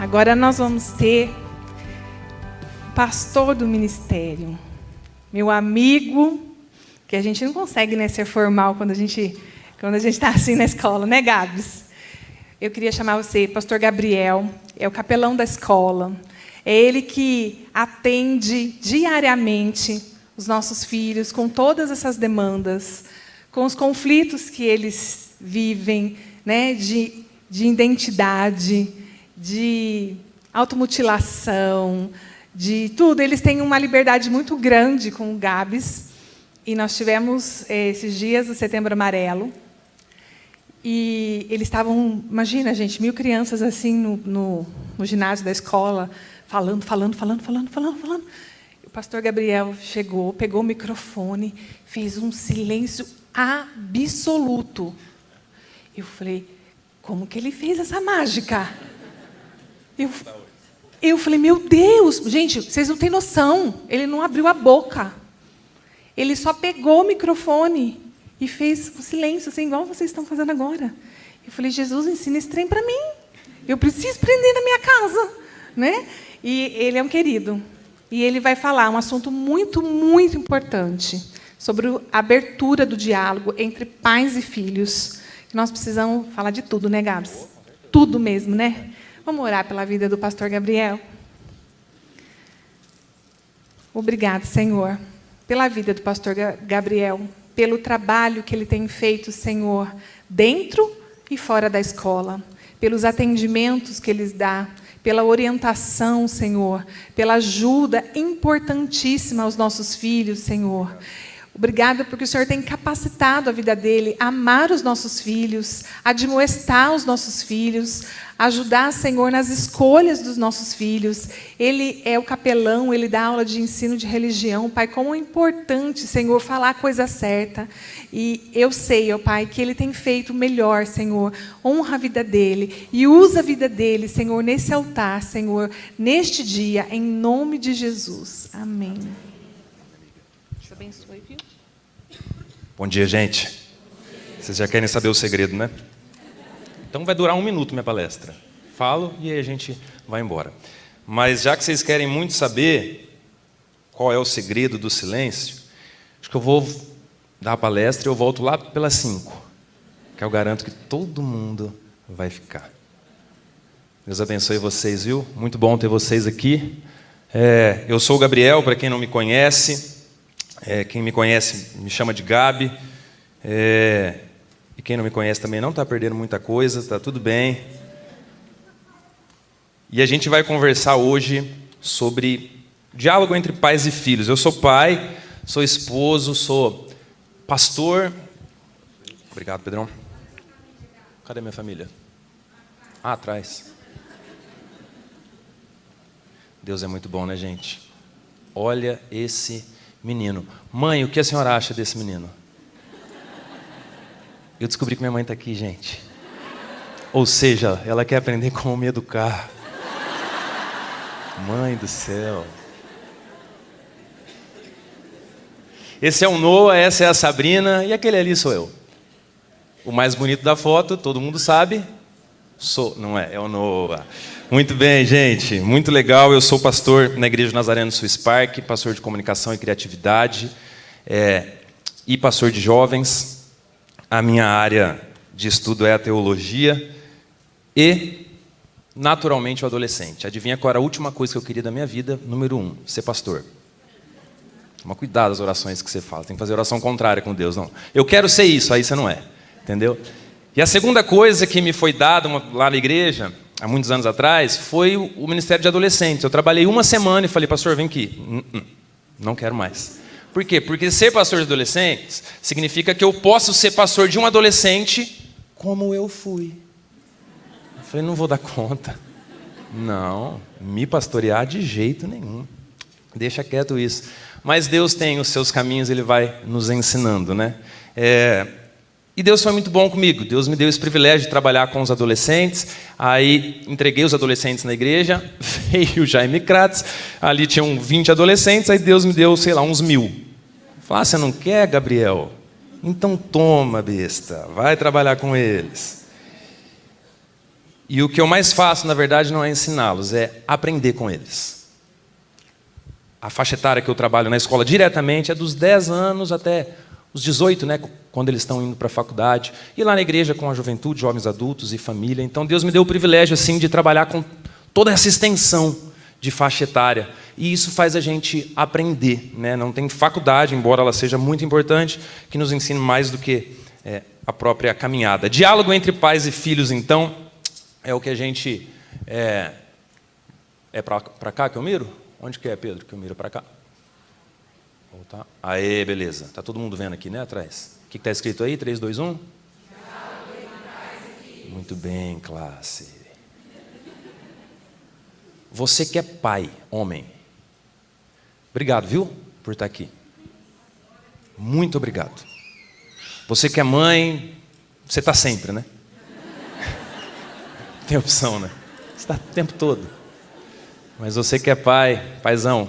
Agora nós vamos ter o pastor do ministério, meu amigo, que a gente não consegue, né, ser formal quando a gente está assim na escola, né, Gabs? Eu queria chamar você, pastor Gabriel, é o capelão da escola. É ele que atende diariamente os nossos filhos com todas essas demandas, com os conflitos que eles vivem, né, de identidade, de automutilação, de tudo. Eles têm uma liberdade muito grande com o Gabs. E nós tivemos esses dias o Setembro Amarelo. E eles estavam, imagina, gente, 1000 crianças assim no ginásio da escola, falando. O pastor Gabriel chegou, pegou o microfone, fez um silêncio absoluto. Eu falei, como que ele fez essa mágica? Eu falei, meu Deus, gente, vocês não têm noção, ele não abriu a boca. Ele só pegou o microfone e fez um silêncio, assim, igual vocês estão fazendo agora. Eu falei, Jesus, ensina esse trem para mim. Eu preciso aprender na minha casa, né? E ele é um querido. E ele vai falar um assunto muito, muito importante sobre a abertura do diálogo entre pais e filhos. Nós precisamos falar de tudo, né, Gabs? Tudo mesmo, né? Vamos orar pela vida do pastor Gabriel? Obrigado, Senhor, pela vida do pastor Gabriel, pelo trabalho que ele tem feito, Senhor, dentro e fora da escola, pelos atendimentos que ele dá, pela orientação, Senhor, pela ajuda importantíssima aos nossos filhos, Senhor. Obrigada porque o Senhor tem capacitado a vida dele a amar os nossos filhos, a admoestar os nossos filhos, ajudar, Senhor, nas escolhas dos nossos filhos. Ele é o capelão, ele dá aula de ensino de religião. Pai, como é importante, Senhor, falar a coisa certa. E eu sei, ó Pai, que ele tem feito o melhor, Senhor. Honra a vida dele e usa a vida dele, Senhor, nesse altar, Senhor, neste dia, em nome de Jesus. Amém. Deus abençoe, viu? Bom dia, gente. Vocês já querem saber o segredo, né? Então vai durar 1 minuto minha palestra. Falo e aí a gente vai embora. Mas já que vocês querem muito saber qual é o segredo do silêncio, acho que eu vou dar a palestra e eu volto lá pelas 5, que eu garanto que todo mundo vai ficar. Deus abençoe vocês, viu? Muito bom ter vocês aqui. Eu sou o Gabriel, para quem não me conhece. Quem me conhece me chama de Gabi. E quem não me conhece também não está perdendo muita coisa, está tudo bem. E a gente vai conversar hoje sobre diálogo entre pais e filhos. Eu sou pai, sou esposo, sou pastor. Obrigado, Pedrão. Cadê minha família? Atrás. Deus é muito bom, né, gente? Olha esse menino. Mãe, o que a senhora acha desse menino? Eu descobri que minha mãe está aqui, gente. Ou seja, ela quer aprender como me educar. Mãe do céu. Esse é o Noah, essa é a Sabrina e aquele ali sou eu. O mais bonito da foto, todo mundo sabe. Não é? É o Noah. Muito bem, gente. Muito legal. Eu sou pastor na Igreja Nazareno Swiss Park, pastor de comunicação e criatividade e pastor de jovens. A minha área de estudo é a teologia e, naturalmente, o adolescente. Adivinha qual era a última coisa que eu queria da minha vida? Número 1, ser pastor. Toma cuidado das orações que você fala. Tem que fazer oração contrária com Deus. Não. Eu quero ser isso, aí você não é. Entendeu? E a segunda coisa que me foi dada lá na igreja, há muitos anos atrás, foi o Ministério de Adolescentes. Eu trabalhei 1 semana e falei, pastor, vem aqui. Não quero mais. Por quê? Porque ser pastor de adolescentes significa que eu posso ser pastor de um adolescente como eu fui. Eu falei, não vou dar conta. Não, me pastorear de jeito nenhum. Deixa quieto isso. Mas Deus tem os seus caminhos, Ele vai nos ensinando, né? E Deus foi muito bom comigo. Deus me deu esse privilégio de trabalhar com os adolescentes. Aí entreguei os adolescentes na igreja. Veio o Jaime Kratz. Ali tinham 20 adolescentes. Aí Deus me deu, sei lá, uns 1000. Falei, você não quer, Gabriel? Então toma, besta. Vai trabalhar com eles. E o que eu mais faço, na verdade, não é ensiná-los, é aprender com eles. A faixa etária que eu trabalho na escola diretamente é dos 10 anos até os 18, né, quando eles estão indo para a faculdade. E lá na igreja com a juventude, jovens adultos e família. Então Deus me deu o privilégio assim, de trabalhar com toda essa extensão de faixa etária. E isso faz a gente aprender, né? Não tem faculdade, embora ela seja muito importante, que nos ensine mais do que a própria caminhada. Diálogo entre pais e filhos, então, é o que a gente... É para cá que eu miro? Onde que é, Pedro, que eu miro? Para cá? Voltar. Aê, beleza. Está todo mundo vendo aqui, né, atrás? O que está escrito aí? 3, 2, 1? Muito bem, classe. Você que é pai, homem. Obrigado, viu, por estar aqui. Muito obrigado. Você que é mãe, você está sempre, né? Tem opção, né? Você está o tempo todo. Mas você que é pai, paizão,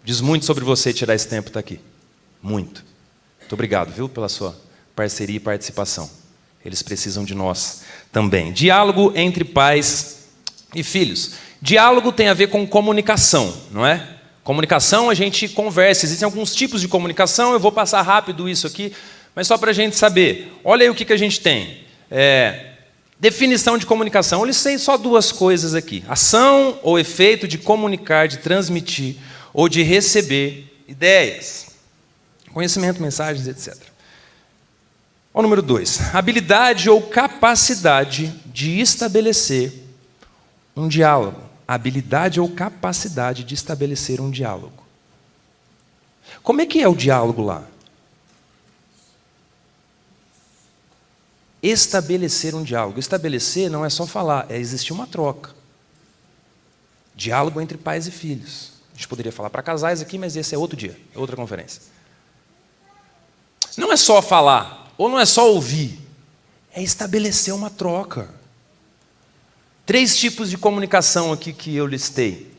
diz muito sobre você tirar esse tempo para estar aqui. Muito. Muito obrigado, viu, pela sua parceria e participação. Eles precisam de nós também. Diálogo entre pais e filhos. Diálogo tem a ver com comunicação, não é? Comunicação, a gente conversa. Existem alguns tipos de comunicação, eu vou passar rápido isso aqui, mas só para a gente saber. Olha aí o que a gente tem. Definição de comunicação. Eu listei só 2 coisas aqui. Ação ou efeito de comunicar, de transmitir ou de receber ideias. Conhecimento, mensagens, etc. O número 2. Habilidade ou capacidade de estabelecer um diálogo. Habilidade ou capacidade de estabelecer um diálogo. Como é que é o diálogo lá? Estabelecer um diálogo. Estabelecer não é só falar, é existir uma troca. Diálogo entre pais e filhos. A gente poderia falar para casais aqui, mas esse é outro dia, é outra conferência. Não é só falar, ou não é só ouvir, é estabelecer uma troca. 3 tipos de comunicação aqui que eu listei.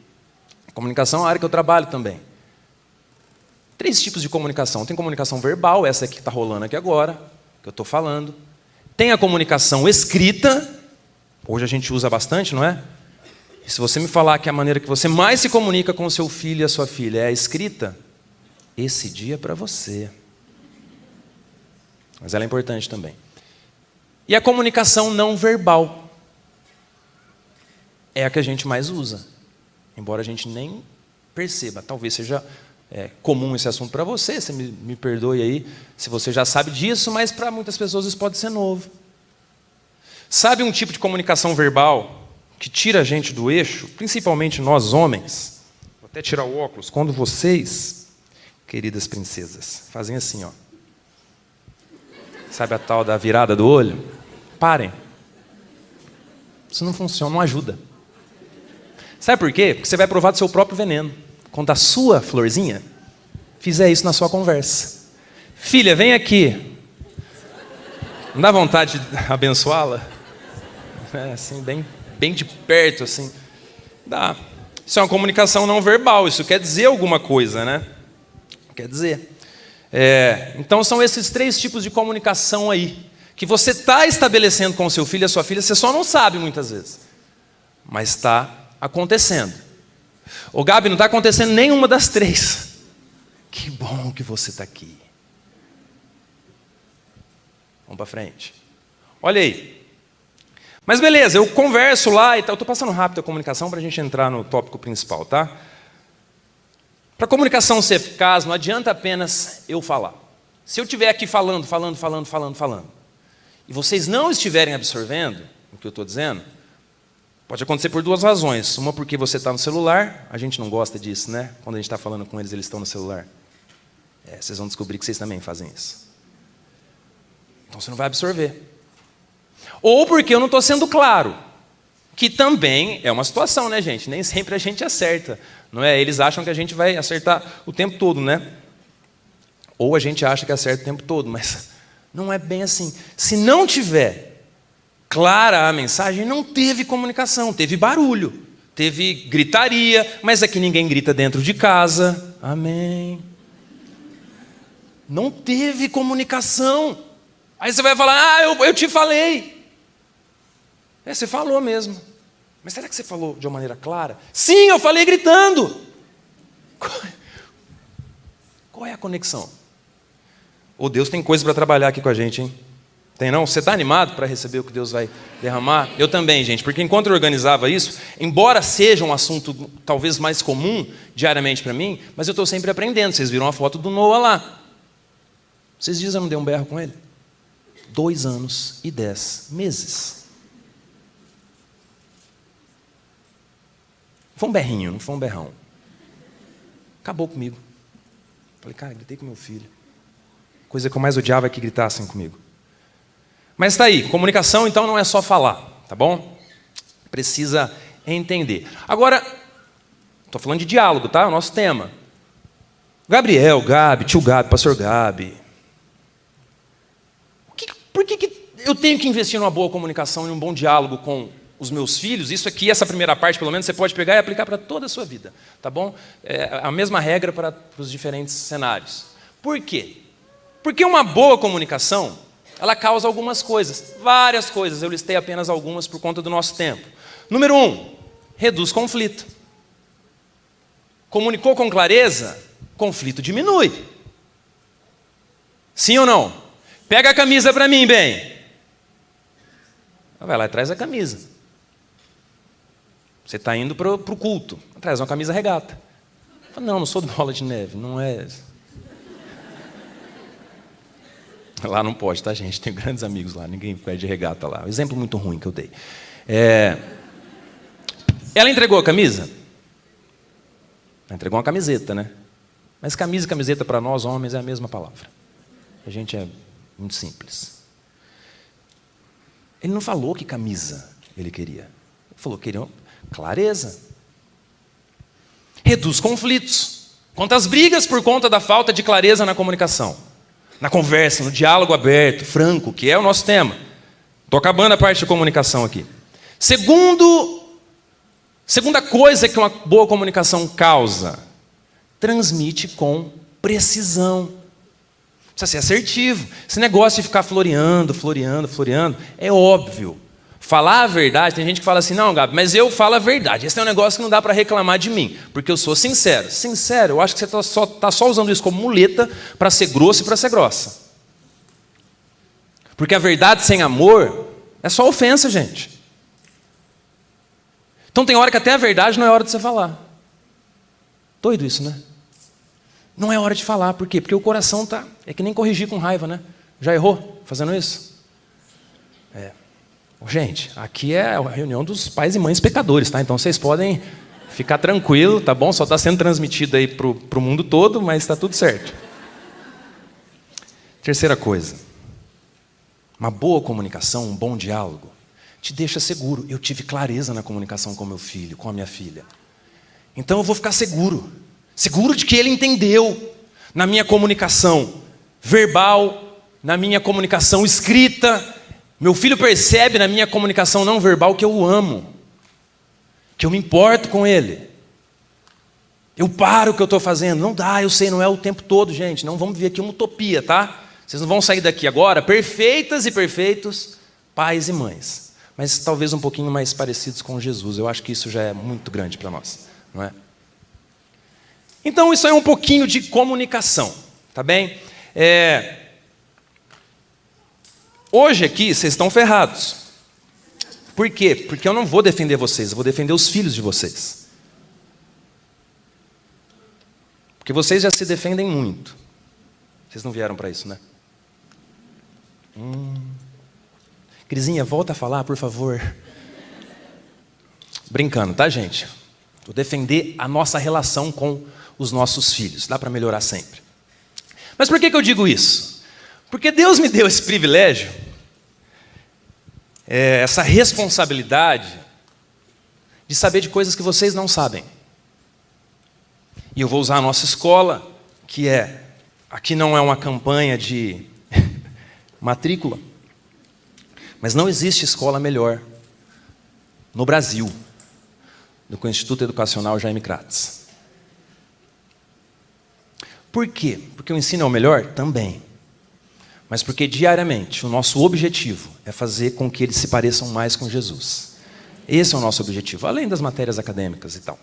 Comunicação é a área que eu trabalho também. 3 tipos de comunicação. Tem comunicação verbal, essa aqui que está rolando aqui agora, que eu estou falando. Tem a comunicação escrita, hoje a gente usa bastante, não é? E se você me falar que a maneira que você mais se comunica com o seu filho e a sua filha é a escrita, esse dia é para você. Mas ela é importante também. E a comunicação não verbal é a que a gente mais usa, embora a gente nem perceba. Talvez seja comum esse assunto para você, você me perdoe aí se você já sabe disso, mas para muitas pessoas isso pode ser novo. Sabe um tipo de comunicação verbal que tira a gente do eixo, principalmente nós homens? Vou até tirar o óculos. Quando vocês, queridas princesas, fazem assim, ó. Sabe a tal da virada do olho? Parem. Isso não funciona, não ajuda. Sabe por quê? Porque você vai provar do seu próprio veneno. Quando a sua florzinha fizer isso na sua conversa. Filha, vem aqui. Não dá vontade de abençoá-la? Assim, bem de perto, assim. Dá. Isso é uma comunicação não verbal, isso quer dizer alguma coisa, né? Quer dizer. Então são esses 3 tipos de comunicação aí, que você está estabelecendo com o seu filho e a sua filha, você só não sabe muitas vezes. Mas está acontecendo. Ô Gabi, não está acontecendo nenhuma das 3. Que bom que você está aqui. Vamos para frente. Olha aí. Mas beleza, eu converso lá e tal. Eu estou passando rápido a comunicação para a gente entrar no tópico principal, tá? Para a comunicação ser eficaz, não adianta apenas eu falar. Se eu estiver aqui falando, e vocês não estiverem absorvendo o que eu estou dizendo, pode acontecer por 2 razões. Uma, porque você está no celular. A gente não gosta disso, né? Quando a gente está falando com eles, eles estão no celular. Vocês vão descobrir que vocês também fazem isso. Então você não vai absorver. Ou porque eu não estou sendo claro. Que também é uma situação, né, gente? Nem sempre a gente acerta. Não é? Eles acham que a gente vai acertar o tempo todo, né? Ou a gente acha que acerta o tempo todo, mas não é bem assim. Se não tiver clara a mensagem, não teve comunicação, teve barulho, teve gritaria, mas aqui ninguém grita dentro de casa. Amém. Não teve comunicação. Aí você vai falar, eu te falei. Você falou mesmo. Mas será que você falou de uma maneira clara? Sim, eu falei gritando. Qual é a conexão? Deus tem coisa para trabalhar aqui com a gente, hein? Tem não? Você está animado para receber o que Deus vai derramar? Eu também, gente, porque enquanto eu organizava isso, embora seja um assunto talvez mais comum diariamente para mim, mas eu estou sempre aprendendo. Vocês viram a foto do Noah lá. Esses dias eu não dei um berro com ele. 2 anos e 10 meses. Foi um berrinho, não foi um berrão. Acabou comigo. Falei, cara, gritei com meu filho. Coisa que eu mais odiava é que gritassem comigo. Mas está aí, comunicação então não é só falar, tá bom? Precisa entender. Agora, estou falando de diálogo, tá? O nosso tema. Gabriel, Gabi, tio Gabi, pastor Gabi. Por que eu tenho que investir numa boa comunicação e um bom diálogo com os meus filhos? Isso aqui, essa primeira parte, pelo menos, você pode pegar e aplicar para toda a sua vida, tá bom? É a mesma regra para os diferentes cenários. Por quê? Porque uma boa comunicação, ela causa algumas coisas, várias coisas. Eu listei apenas algumas por conta do nosso tempo. Número 1, reduz conflito. Comunicou com clareza, conflito diminui. Sim ou não? Pega a camisa para mim, bem. Vai lá e traz a camisa. Você está indo para o culto. Traz uma camisa regata. Não sou do Bola de Neve, não é. Lá não pode, tá, gente? Tenho grandes amigos lá, ninguém pede regata lá. Exemplo muito ruim que eu dei. Ela entregou a camisa? Ela entregou uma camiseta, né? Mas camisa e camiseta para nós, homens, é a mesma palavra. A gente é muito simples. Ele não falou que camisa ele queria. Ele falou que queria clareza. Reduz conflitos. Quantas brigas por conta da falta de clareza na comunicação. Na conversa, no diálogo aberto, franco, que é o nosso tema. Estou acabando a parte de comunicação aqui. Segunda coisa que uma boa comunicação causa, transmite com precisão. Precisa ser assertivo. Esse negócio de ficar floreando, é óbvo. Falar a verdade, tem gente que fala assim, não, Gabi, mas eu falo a verdade. Esse é um negócio que não dá para reclamar de mim, porque eu sou sincero. Sincero, eu acho que você está só usando isso como muleta para ser grosso e para ser grossa. Porque a verdade sem amor é só ofensa, gente. Então tem hora que até a verdade não é hora de você falar. Doido isso, né? Não é hora de falar, por quê? Porque o coração tá... É que nem corrigir com raiva, né? Já errou fazendo isso? Gente, aqui é a reunião dos pais e mães pecadores, tá? Então vocês podem ficar tranquilos, tá bom? Só está sendo transmitido aí para o mundo todo, mas está tudo certo. Terceira coisa. Uma boa comunicação, um bom diálogo, te deixa seguro. Eu tive clareza na comunicação com meu filho, com a minha filha. Então eu vou ficar seguro. Seguro de que ele entendeu na minha comunicação verbal, na minha comunicação escrita. Meu filho percebe na minha comunicação não verbal que eu o amo, que eu me importo com ele. Eu paro o que eu estou fazendo. Não dá, eu sei, não é o tempo todo, gente. Não vamos viver aqui uma utopia, tá? Vocês não vão sair daqui agora perfeitas e perfeitos pais e mães, mas talvez um pouquinho mais parecidos com Jesus. Eu acho que isso já é muito grande para nós, não é? Então isso é um pouquinho de comunicação, tá bem? Hoje aqui vocês estão ferrados. Por quê? Porque eu não vou defender vocês, eu vou defender os filhos de vocês. Porque vocês já se defendem muito. Vocês não vieram para isso, né? Crisinha, volta a falar, por favor. Brincando, tá, gente? Vou defender a nossa relação com os nossos filhos. Dá para melhorar sempre. Mas por que eu digo isso? Porque Deus me deu esse privilégio, essa responsabilidade de saber de coisas que vocês não sabem. E eu vou usar a nossa escola, que aqui não é uma campanha de matrícula, mas não existe escola melhor no Brasil do que o Instituto Educacional Jaime Kratz. Por quê? Porque o ensino é o melhor? Também. mas porque diariamente o nosso objetivo é fazer com que eles se pareçam mais com Jesus. Esse é o nosso objetivo, além das matérias acadêmicas e tal.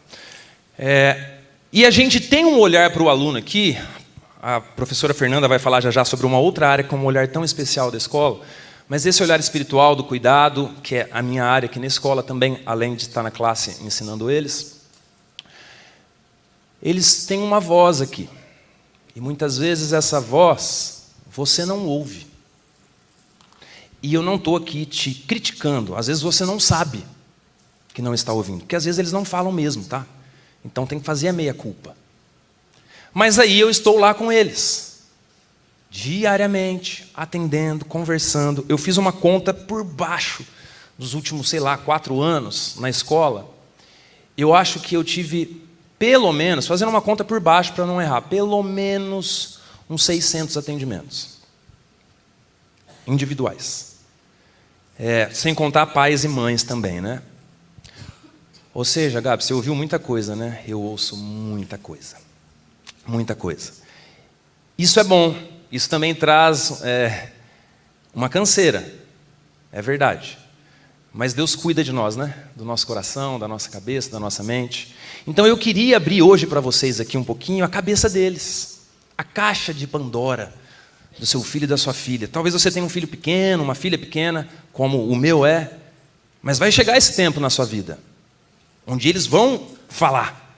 E a gente tem um olhar para o aluno aqui, a professora Fernanda vai falar já já sobre uma outra área com um olhar tão especial da escola, mas esse olhar espiritual do cuidado, que é a minha área aqui na escola também, além de estar na classe ensinando eles têm uma voz aqui. E muitas vezes essa voz você não ouve. E eu não estou aqui te criticando. Às vezes você não sabe que não está ouvindo, porque às vezes eles não falam mesmo, tá? Então tem que fazer a meia-culpa. Mas aí eu estou lá com eles, diariamente, atendendo, conversando. Eu fiz uma conta por baixo dos últimos, 4 anos na escola. Eu acho que eu tive, pelo menos, fazendo uma conta por baixo para não errar, pelo menos uns 600 atendimentos individuais. Sem contar pais e mães também, né? Ou seja, Gabi, você ouviu muita coisa, né? Eu ouço muita coisa. Muita coisa. Isso é bom. Isso também traz uma canseira. É verdade. Mas Deus cuida de nós, né? Do nosso coração, da nossa cabeça, da nossa mente. Então eu queria abrir hoje para vocês aqui um pouquinho a cabeça deles. A caixa de Pandora do seu filho e da sua filha. Talvez você tenha um filho pequeno, uma filha pequena, como o meu é. Mas vai chegar esse tempo na sua vida onde eles vão falar,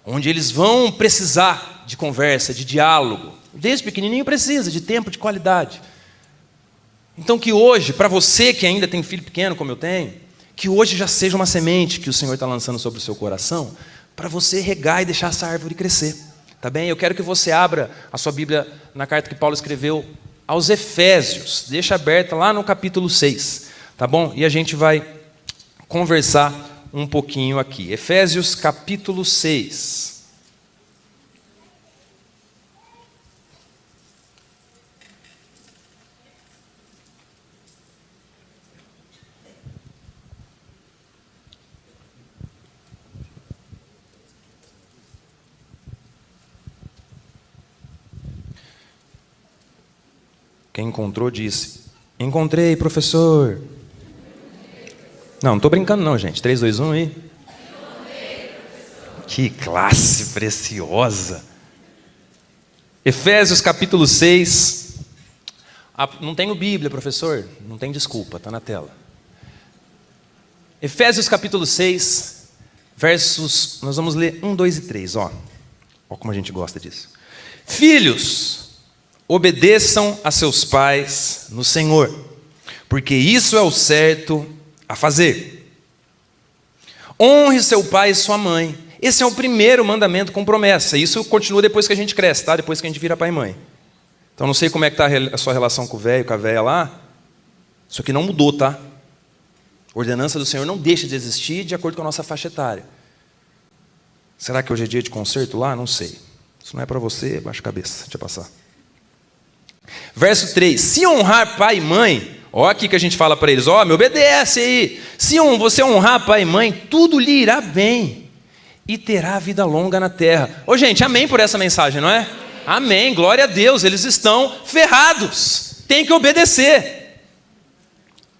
onde eles vão precisar de conversa, de diálogo. Desde pequenininho precisa de tempo de qualidade. Então que hoje, para você que ainda tem filho pequeno, como eu tenho, que hoje já seja uma semente que o Senhor está lançando sobre o seu coração, para você regar e deixar essa árvore crescer. Tá bem? Eu quero que você abra a sua Bíblia na carta que Paulo escreveu aos Efésios. Deixa aberta lá no capítulo 6. Tá bom? E a gente vai conversar um pouquinho aqui. Efésios capítulo 6. Quem encontrou disse: encontrei, professor. Não estou brincando não, gente. 3, 2, 1 e... Que classe preciosa. Efésios capítulo 6. Não tenho Bíblia, professor? Não tem desculpa, está na tela. Efésios capítulo 6, versos... Nós vamos ler 1, 2 e 3. Ó como a gente gosta disso. Filhos, obedeçam a seus pais no Senhor, porque isso é o certo a fazer. Honre seu pai e sua mãe. Esse é o primeiro mandamento com promessa. Isso continua depois que a gente cresce, tá? Depois que a gente vira pai e mãe. Então não sei como é que está a sua relação com o velho, com a velha lá. Isso aqui não mudou, tá? A ordenança do Senhor não deixa de existir de acordo com a nossa faixa etária. Será que hoje é dia de concerto lá? Não sei. Isso não é para você, baixa a cabeça, deixa eu passar. Verso 3. Se honrar pai e mãe... Ó aqui que a gente fala para eles, me obedece aí. Se você honrar pai e mãe, tudo lhe irá bem e terá vida longa na terra. Gente, amém por essa mensagem, não é? Amém, glória a Deus, eles estão ferrados. Tem que obedecer.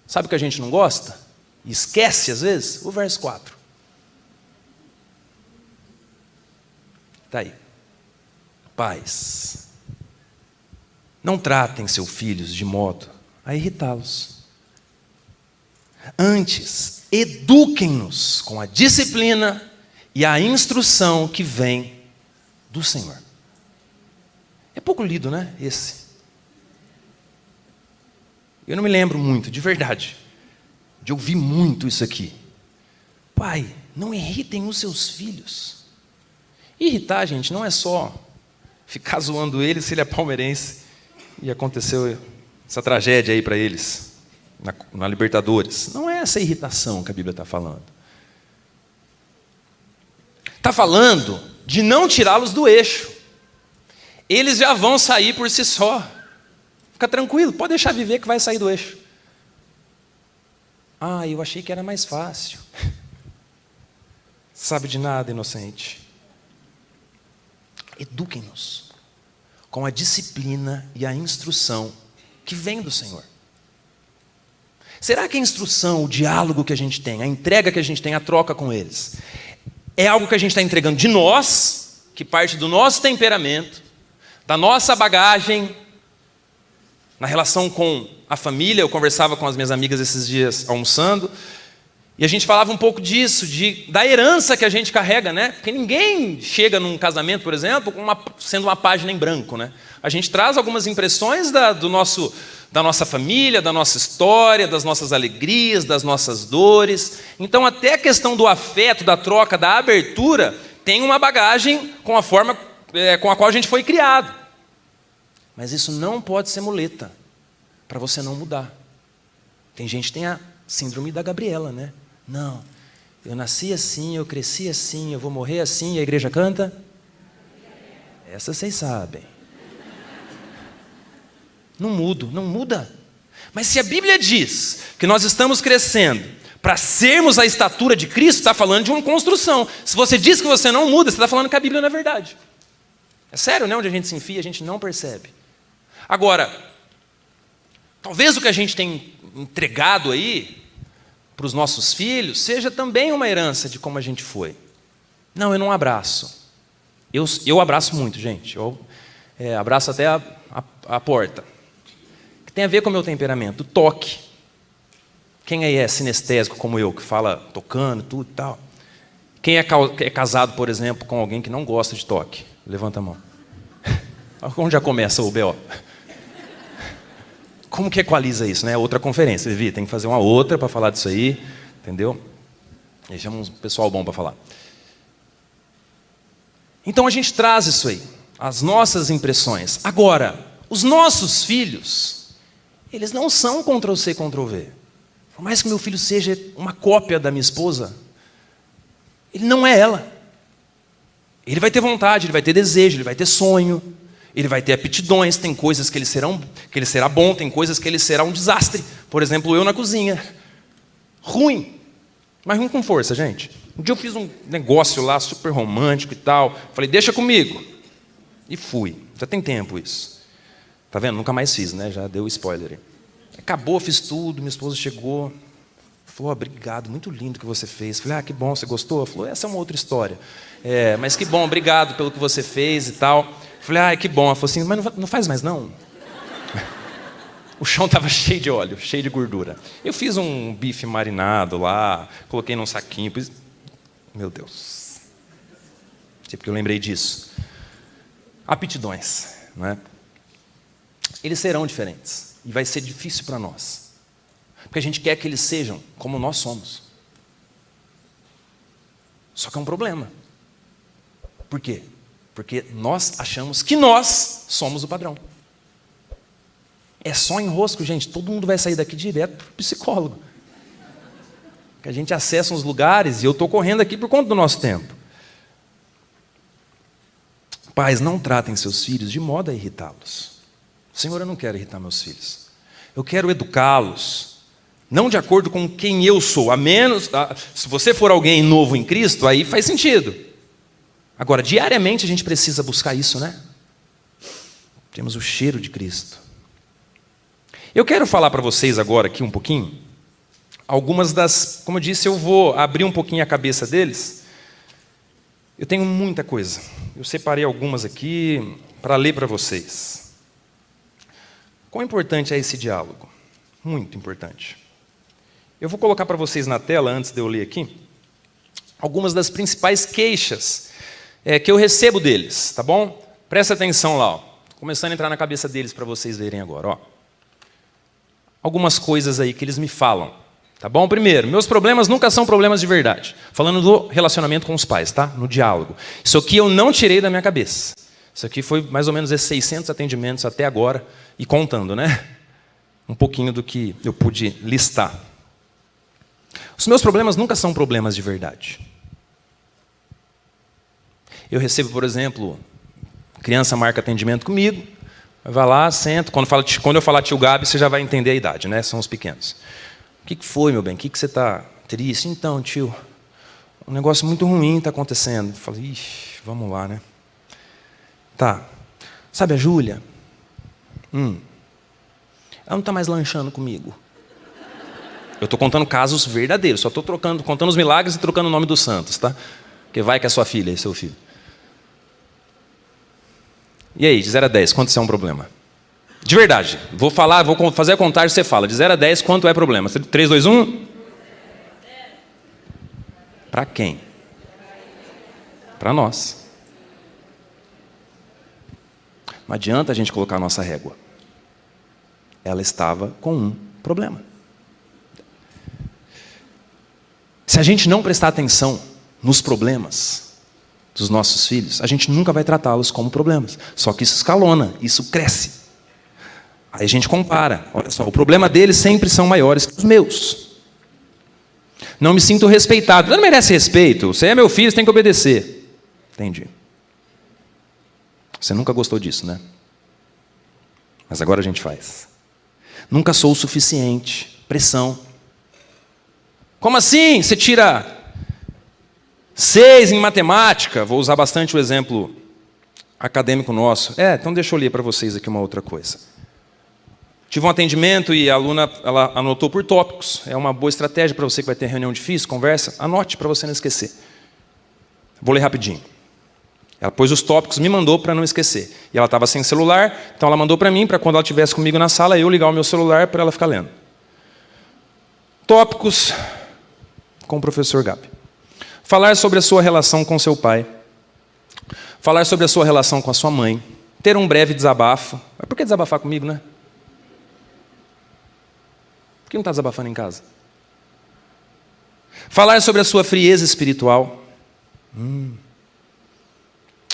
Sabe o que a gente não gosta? Esquece às vezes? O verso 4. Está aí. Pais, não tratem seus filhos de modo a irritá-los. Antes, eduquem-nos com a disciplina e a instrução que vem do Senhor. É pouco lido, né? Esse. Eu não me lembro muito, de verdade, de ouvir muito isso aqui. Pai, não irritem os seus filhos. Irritar, gente, não é só ficar zoando ele se ele é palmeirense e aconteceu essa tragédia aí para eles, na Libertadores. Não é essa irritação que a Bíblia está falando. Está falando de não tirá-los do eixo. Eles já vão sair por si só. Fica tranquilo, pode deixar viver que vai sair do eixo. Eu achei que era mais fácil. Sabe de nada, inocente. Eduquem-nos com a disciplina e a instrução que vem do Senhor? Será que a instrução, o diálogo que a gente tem, a entrega que a gente tem, a troca com eles, é algo que a gente está entregando de nós, que parte do nosso temperamento, da nossa bagagem, na relação com a família? Eu conversava com as minhas amigas esses dias almoçando, e a gente falava um pouco disso, da herança que a gente carrega, né? Porque ninguém chega num casamento, por exemplo, sendo uma página em branco, né? A gente traz algumas impressões da nossa família, da nossa história, das nossas alegrias, das nossas dores. Então, até a questão do afeto, da troca, da abertura, tem uma bagagem com a forma com a qual a gente foi criado. Mas isso não pode ser muleta para você não mudar. Tem gente que tem a síndrome da Gabriela, né? Não, eu nasci assim, eu cresci assim, eu vou morrer assim, e a igreja canta? Essa vocês sabem. Não mudo, não muda. Mas se a Bíblia diz que nós estamos crescendo para sermos a estatura de Cristo, está falando de uma construção. Se você diz que você não muda, você está falando que a Bíblia não é verdade. É sério, né? Onde a gente se enfia, a gente não percebe. Agora, talvez o que a gente tem entregado aí para os nossos filhos seja também uma herança de como a gente foi. Não, eu não abraço. Eu abraço muito, gente. Eu abraço até a porta. Que tem a ver com o meu temperamento. O toque. Quem aí é sinestésico como eu, que fala tocando, tudo e tal? Quem é casado, por exemplo, com alguém que não gosta de toque? Levanta a mão. Onde já começa o B.O.? Como que equaliza isso, né? Outra conferência, Vivi, tem que fazer uma outra para falar disso aí, entendeu? E chama um pessoal bom para falar. Então a gente traz isso aí, as nossas impressões. Agora, os nossos filhos, eles não são Ctrl-C, Ctrl-V. Por mais que meu filho seja uma cópia da minha esposa, ele não é ela. Ele vai ter vontade, ele vai ter desejo, ele vai ter sonho, ele vai ter aptidões, tem coisas que ele será bom, tem coisas que ele será um desastre. Por exemplo, eu na cozinha. Ruim. Mas ruim com força, gente. Um dia eu fiz um negócio lá super romântico e tal. Falei, deixa comigo. E fui. Já tem tempo isso. Tá vendo? Nunca mais fiz, né? Já deu spoiler aí. Acabou, fiz tudo, minha esposa chegou. Falou, obrigado, muito lindo que você fez. Falei, que bom, você gostou? Falou, essa é uma outra história. Mas que bom, obrigado pelo que você fez e tal. Falei, que bom. Ela falou assim, mas não faz mais não? O chão estava cheio de óleo, cheio de gordura. Eu fiz um bife marinado lá, coloquei num saquinho. Meu Deus. Porque eu lembrei disso. Aptidões, não é? Eles serão diferentes. E vai ser difícil para nós. Porque a gente quer que eles sejam como nós somos. Só que é um problema. Por quê? Porque nós achamos que nós somos o padrão. É só enrosco, gente. Todo mundo vai sair daqui direto para o psicólogo. Que a gente acessa uns lugares, e eu estou correndo aqui por conta do nosso tempo. Pais, não tratem seus filhos de modo a irritá-los. Senhor, eu não quero irritar meus filhos. Eu quero educá-los, não de acordo com quem eu sou. Se você for alguém novo em Cristo, aí faz sentido. Agora, diariamente a gente precisa buscar isso, né? Temos o cheiro de Cristo. Eu quero falar para vocês agora aqui um pouquinho, algumas das, como eu disse, eu vou abrir um pouquinho a cabeça deles. Eu tenho muita coisa. Eu separei algumas aqui para ler para vocês. Quão importante é esse diálogo? Muito importante. Eu vou colocar para vocês na tela, antes de eu ler aqui, algumas das principais queixas que eu recebo deles, tá bom? Presta atenção lá, ó. Tô começando a entrar na cabeça deles para vocês verem agora, ó. Algumas coisas aí que eles me falam, tá bom? Primeiro, meus problemas nunca são problemas de verdade. Falando do relacionamento com os pais, tá? No diálogo. Isso aqui eu não tirei da minha cabeça. Isso aqui foi mais ou menos esses 600 atendimentos até agora, e contando, né? Um pouquinho do que eu pude listar. Os meus problemas nunca são problemas de verdade. Eu recebo, por exemplo, criança marca atendimento comigo, vai lá, senta. Quando eu falar tio Gabi, você já vai entender a idade, né? São os pequenos. O que foi, meu bem? O que você está triste? Então, tio, um negócio muito ruim está acontecendo. Eu falei, ixi, vamos lá, né? Tá. Sabe a Júlia? Ela não está mais lanchando comigo. Eu estou contando casos verdadeiros, só estou contando os milagres e trocando o nome dos santos, tá? Porque vai que é sua filha e seu filho. E aí, de 0 a 10, quanto isso é um problema? De verdade, vou fazer a contagem e você fala. De 0 a 10, quanto é problema? 3, 2, 1? Para quem? Para nós. Não adianta a gente colocar a nossa régua. Ela estava com um problema. Se a gente não prestar atenção nos problemas dos nossos filhos, a gente nunca vai tratá-los como problemas. Só que isso escalona, isso cresce. Aí a gente compara. Olha só, o problema deles sempre são maiores que os meus. Não me sinto respeitado. Você não merece respeito. Você é meu filho, você tem que obedecer. Entendi. Você nunca gostou disso, né? Mas agora a gente faz. Nunca sou o suficiente. Pressão. Como assim? Você tira 6 em matemática? Vou usar bastante o exemplo acadêmico nosso. Então deixa eu ler para vocês aqui uma outra coisa. Tive um atendimento e a aluna ela anotou por tópicos. É uma boa estratégia para você que vai ter reunião difícil, conversa. Anote para você não esquecer. Vou ler rapidinho. Ela pôs os tópicos, me mandou para não esquecer. E ela estava sem celular, então ela mandou para mim, para quando ela estivesse comigo na sala, eu ligar o meu celular para ela ficar lendo. Tópicos com o professor Gabi. Falar sobre a sua relação com seu pai. Falar sobre a sua relação com a sua mãe. Ter um breve desabafo. Mas por que desabafar comigo, né? Por que não está desabafando em casa? Falar sobre a sua frieza espiritual.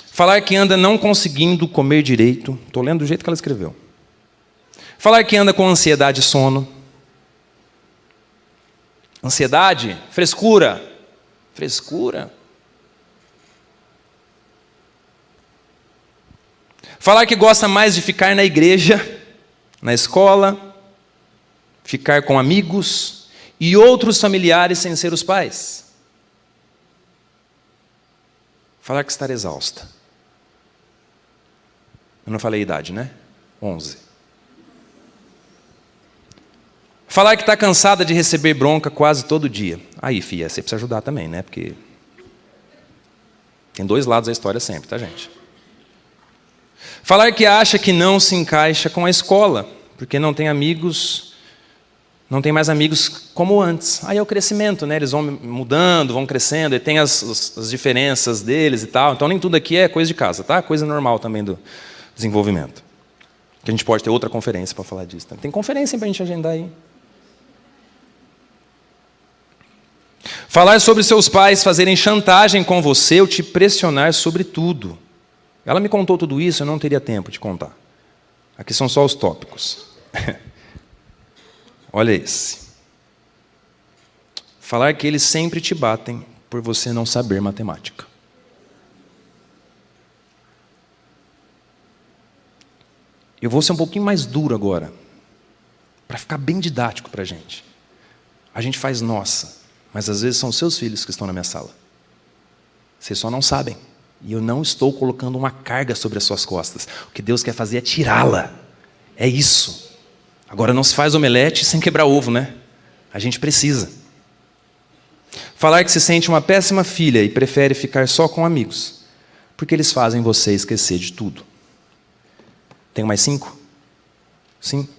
Falar que anda não conseguindo comer direito. Estou lendo do jeito que ela escreveu. Falar que anda com ansiedade e sono. Ansiedade, frescura. Frescura. Falar que gosta mais de ficar na igreja, na escola, ficar com amigos e outros familiares sem ser os pais. Falar que estar exausta. Eu não falei a idade, né? 11. Falar que está cansada de receber bronca quase todo dia. Aí, filha, você precisa ajudar também, né? Porque tem 2 lados da história sempre, tá, gente? Falar que acha que não se encaixa com a escola, porque não tem amigos, não tem mais amigos como antes. Aí é o crescimento, né? Eles vão mudando, vão crescendo, e tem as diferenças deles e tal. Então nem tudo aqui é coisa de casa, tá? Coisa normal também do desenvolvimento. Que a gente pode ter outra conferência para falar disso. Tem conferência para a gente agendar aí. Falar sobre seus pais fazerem chantagem com você ou te pressionar sobre tudo. Ela me contou tudo isso, eu não teria tempo de contar. Aqui são só os tópicos. Olha esse. Falar que eles sempre te batem por você não saber matemática. Eu vou ser um pouquinho mais duro agora, para ficar bem didático para a gente. A gente faz nossa, mas às vezes são seus filhos que estão na minha sala. Vocês só não sabem. E eu não estou colocando uma carga sobre as suas costas. O que Deus quer fazer é tirá-la. É isso. Agora não se faz omelete sem quebrar ovo, né? A gente precisa. Falar que se sente uma péssima filha e prefere ficar só com amigos, porque eles fazem você esquecer de tudo. Tem mais 5? Sim?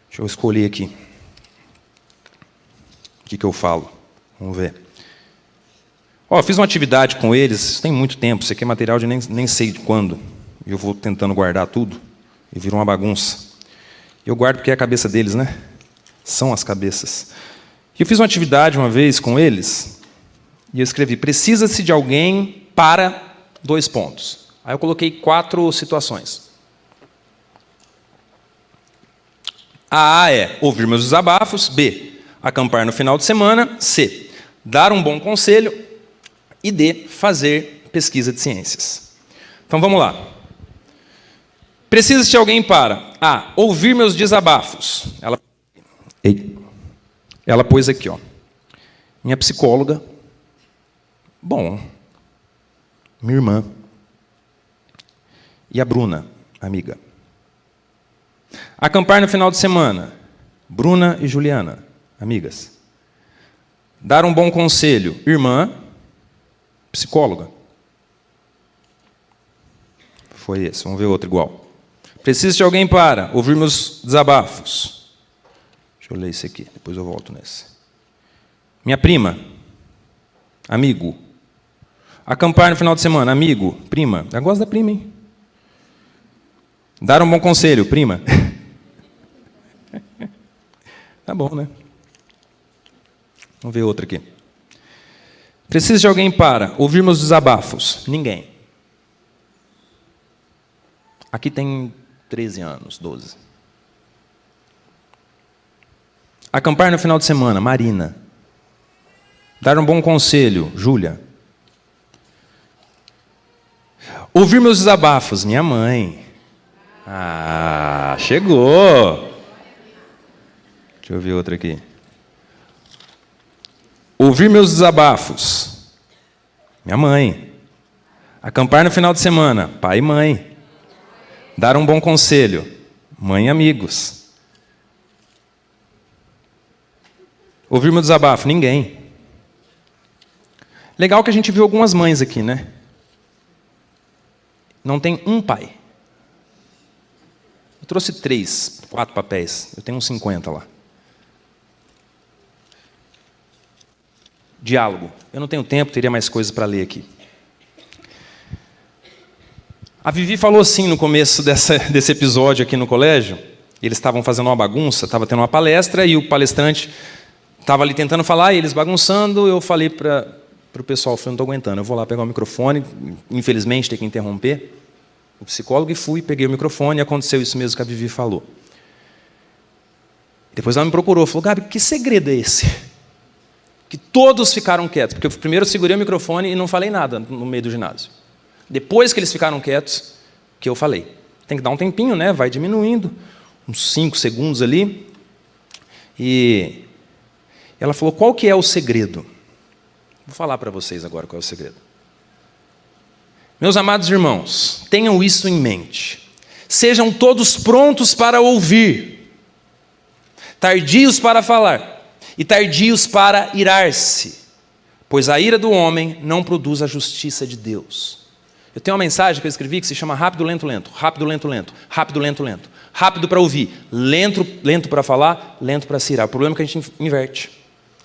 Deixa eu escolher aqui. O que eu falo? Vamos ver. Eu fiz uma atividade com eles, tem muito tempo, isso aqui é material de nem sei de quando. Eu vou tentando guardar tudo e vira uma bagunça. Eu guardo porque é a cabeça deles, né? São as cabeças. Eu fiz uma atividade uma vez com eles e eu escrevi: precisa-se de alguém para 2 pontos. Aí eu coloquei 4 situações. A é ouvir meus desabafos. B, acampar no final de semana. C, dar um bom conselho. E D, fazer pesquisa de ciências. Então vamos lá. Precisa de alguém para A, ouvir meus desabafos. Ela pôs aqui, ó. Minha psicóloga. Bom. Minha irmã. E a Bruna, amiga. Acampar no final de semana. Bruna e Juliana, amigas. Dar um bom conselho. Irmã, psicóloga. Foi esse, vamos ver outro igual. Preciso de alguém para ouvir meus desabafos. Deixa eu ler esse aqui, depois eu volto nesse. Minha prima. Amigo. Acampar no final de semana. Amigo. Prima. Eu gosto da prima, hein? Dar um bom conselho. Prima. Tá bom, né? Vamos ver outra aqui. Preciso de alguém para ouvir meus desabafos. Ninguém. Aqui tem 13 anos, 12. Acampar no final de semana. Marina. Dar um bom conselho. Júlia. Ouvir meus desabafos. Minha mãe. Ah, chegou. Deixa eu ver outra aqui. Ouvir meus desabafos. Minha mãe. Acampar no final de semana. Pai e mãe. Dar um bom conselho. Mãe e amigos. Ouvir meu desabafo. Ninguém. Legal que a gente viu algumas mães aqui, né? Não tem um pai. Eu trouxe 3, 4 papéis. Eu tenho uns 50 lá. Diálogo. Eu não tenho tempo, teria mais coisas para ler aqui. A Vivi falou assim no começo desse episódio aqui no colégio. Eles estavam fazendo uma bagunça, estava tendo uma palestra e o palestrante estava ali tentando falar e eles bagunçando. Eu falei para o pessoal, falei, não estou aguentando, eu vou lá pegar o microfone, infelizmente tem que interromper o psicólogo, e fui, peguei o microfone e aconteceu isso mesmo que a Vivi falou. Depois ela me procurou, falou, Gabi, que segredo é esse? Que todos ficaram quietos, porque eu primeiro segurei o microfone e não falei nada no meio do ginásio. Depois que eles ficaram quietos, que eu falei. Tem que dar um tempinho, né? Vai diminuindo, uns 5 segundos ali. E ela falou, qual que é o segredo? Vou falar para vocês agora qual é o segredo. Meus amados irmãos, tenham isso em mente. Sejam todos prontos para ouvir, tardios para falar e tardios para irar-se, pois a ira do homem não produz a justiça de Deus. Eu tenho uma mensagem que eu escrevi que se chama rápido, lento, lento, rápido, lento, lento, rápido, lento, lento. Rápido para ouvir, lento para falar, lento para se irar. O problema é que a gente inverte.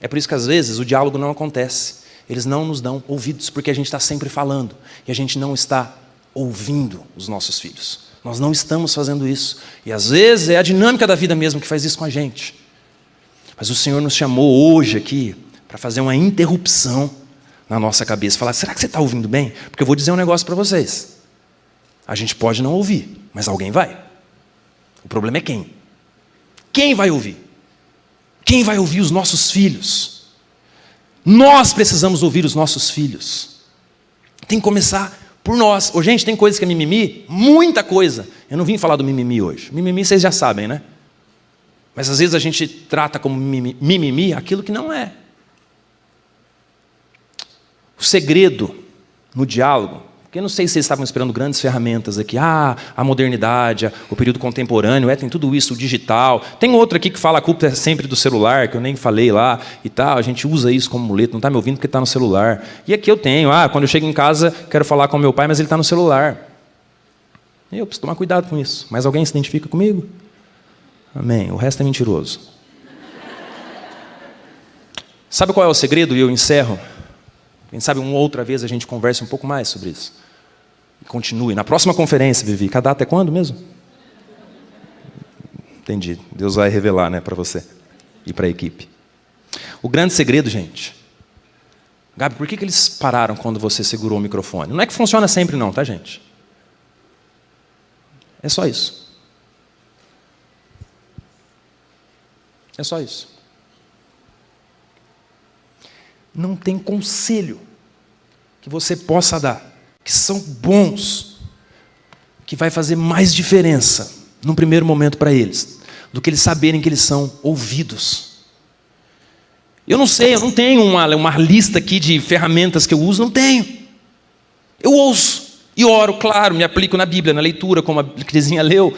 É por isso que às vezes o diálogo não acontece. Eles não nos dão ouvidos, porque a gente está sempre falando e a gente não está ouvindo os nossos filhos. Nós não estamos fazendo isso. E às vezes é a dinâmica da vida mesmo que faz isso com a gente. Mas o Senhor nos chamou hoje aqui para fazer uma interrupção na nossa cabeça. Falar, será que você está ouvindo bem? Porque eu vou dizer um negócio para vocês. A gente pode não ouvir, mas alguém vai. O problema é quem? Quem vai ouvir? Quem vai ouvir os nossos filhos? Nós precisamos ouvir os nossos filhos. Tem que começar por nós. Ô, gente, tem coisas que é mimimi? Muita coisa. Eu não vim falar do mimimi hoje. Mimimi vocês já sabem, né? Mas às vezes a gente trata como mimimi aquilo que não é. O segredo no diálogo, porque eu não sei se vocês estavam esperando grandes ferramentas aqui. A modernidade, o período contemporâneo, tem tudo isso, o digital. Tem outro aqui que fala a culpa é sempre do celular, que eu nem falei lá e tal. A gente usa isso como muleto, não está me ouvindo porque está no celular. E aqui eu tenho, quando eu chego em casa, quero falar com meu pai, mas ele está no celular. Eu preciso tomar cuidado com isso. Mas alguém se identifica comigo? Amém. O resto é mentiroso. Sabe qual é o segredo? E eu encerro. Quem sabe uma outra vez a gente converse um pouco mais sobre isso. E continue. Na próxima conferência, Vivi. A data é quando mesmo? Entendi. Deus vai revelar, né, para você e para a equipe. O grande segredo, gente. Gabi, por que eles pararam quando você segurou o microfone? Não é que funciona sempre não, tá, gente? É só isso. É só isso. Não tem conselho que você possa dar, que são bons, que vai fazer mais diferença, num primeiro momento para eles, do que eles saberem que eles são ouvidos. Eu não sei, eu não tenho uma lista aqui de ferramentas que eu uso, não tenho. Eu ouço e oro, claro, me aplico na Bíblia, na leitura, como a Crisinha leu,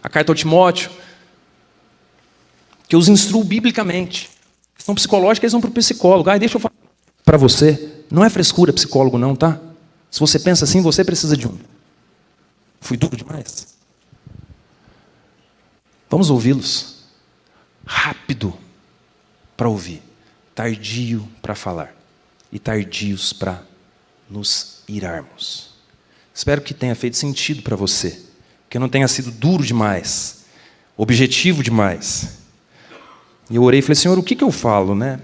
a carta ao Timóteo, que eu os instruo biblicamente. A questão psicológica, eles vão para o psicólogo. Deixa eu falar para você, não é frescura psicólogo não, tá? Se você pensa assim, você precisa de um. Fui duro demais. Vamos ouvi-los. Rápido para ouvir, tardio para falar e tardios para nos irarmos. Espero que tenha feito sentido para você, que eu não tenha sido duro demais, objetivo demais. E eu orei e falei, Senhor, o que eu falo, né?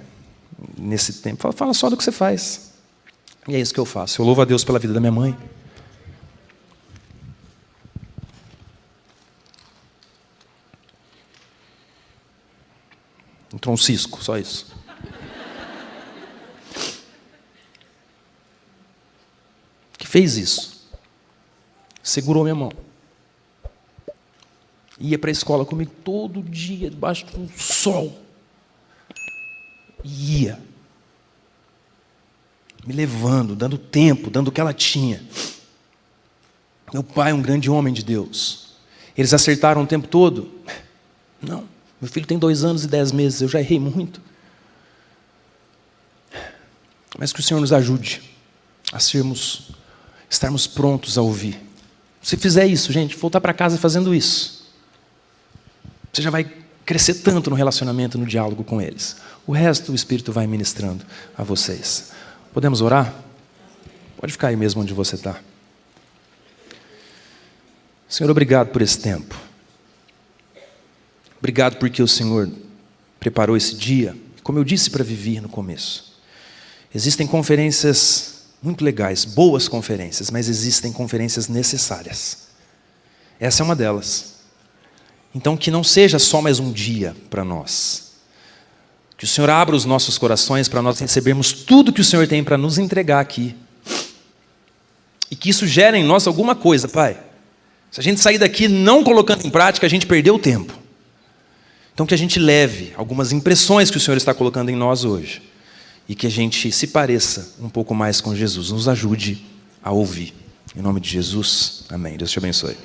Nesse tempo, fala só do que você faz. E é isso que eu faço. Eu louvo a Deus pela vida da minha mãe. Entrou um cisco, só isso. Que fez isso. Segurou minha mão. Ia para a escola comigo todo dia, debaixo do sol. Ia. Me levando, dando tempo, dando o que ela tinha. Meu pai é um grande homem de Deus. Eles acertaram o tempo todo? Não. Meu filho tem 2 anos e 10 meses, eu já errei muito. Mas que o Senhor nos ajude a estarmos prontos a ouvir. Se fizer isso, gente, voltar para casa fazendo isso, você já vai crescer tanto no relacionamento, no diálogo com eles. O resto o Espírito vai ministrando a vocês. Podemos orar? Pode ficar aí mesmo onde você está. Senhor, obrigado por esse tempo. Obrigado porque o Senhor preparou esse dia, como eu disse para Vivi no começo. Existem conferências muito legais, boas conferências, mas existem conferências necessárias. Essa é uma delas. Então, que não seja só mais um dia para nós. Que o Senhor abra os nossos corações para nós recebermos tudo que o Senhor tem para nos entregar aqui. E que isso gere em nós alguma coisa, Pai. Se a gente sair daqui não colocando em prática, a gente perdeu o tempo. Então que a gente leve algumas impressões que o Senhor está colocando em nós hoje. E que a gente se pareça um pouco mais com Jesus. Nos ajude a ouvir. Em nome de Jesus, amém. Deus te abençoe.